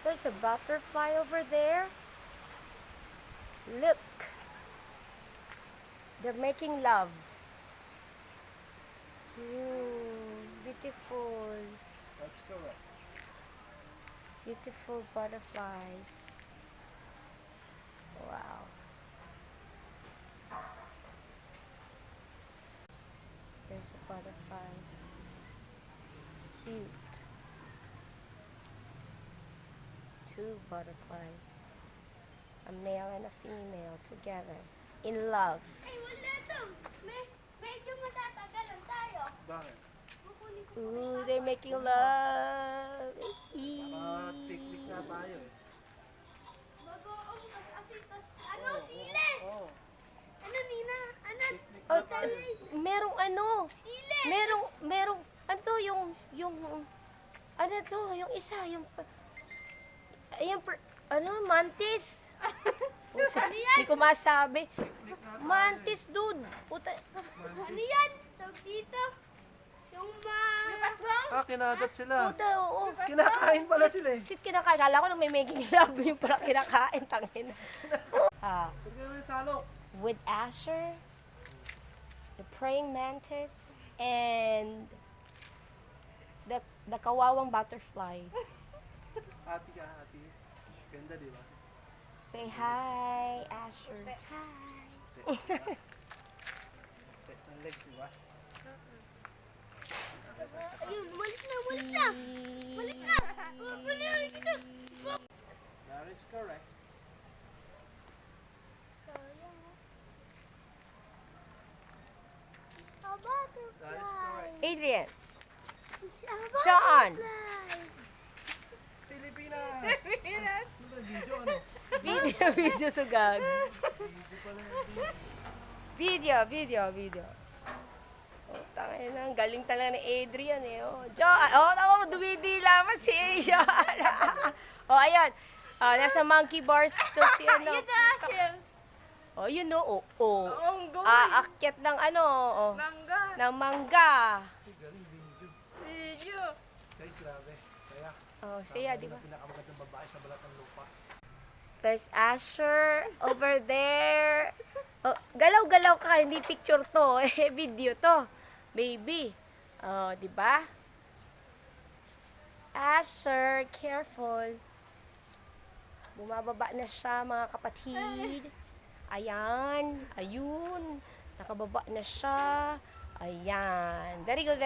There's a butterfly over there. Look. They're making love. Beautiful. That's correct. Beautiful butterflies. Wow. There's a butterflies. Cute. Two butterflies. A male and a female together. In love. Ay, wala to. Medyo matatagalan tayo. Bakit? Kukunin ko. Ooh, they're making love. Picnic na tayo eh. Bagoong asitas. Ano, sile? Oo. Ano, Nina? Ano? Picnic Oh, na tayo. merong ano? Sile! Merong, ano to, ano to, yung isa, mantis. Hindi ko masabi. Picnic na tayo. Mantis, dude. Puta. Ano yan? Tawag dito? Yung Kinagat sila. Puta, oo. Kinakain pala sila eh. Shit, kinakain. Kala ko nung may making love, yung pala kinakain, tangin. Sige mo yung salok. With Asher, the praying mantis, and the kawawang butterfly. Ati ka, ati. Ganda di ba? Say hi, Asher. Hi. Set ng legs di ba? ayun, walis na, walis na. Walis na. Kukunin dito. That is correct. Sayang. It's a butterfly. That is correct. Adrian, It's a Sean. butterfly. Pilipinas! Ano ba, video ano? Video sugag. Video pala yung Video. Oh, tangin na, ang galing talaga ni Adrian eh. Oh, John, tama mo, dumidila pa si Sean. Oh, ayan. Oh, nasa monkey bars to si ano. Oh, you know, aakyat ng ano, Mangga. ng mangga. galing video. Video. Guys, grabe. Saya. Oh, siya, di ba? Pinakamagandang babae sa balat ng lupa. There's Asher over there. Oh, galaw-galaw ka, hindi picture to, video to. Baby. Oh, di ba? Asher, careful. Bumababa na siya, mga kapatid. Ayan, ayun. Nakababa na siya. Ayan. Very good.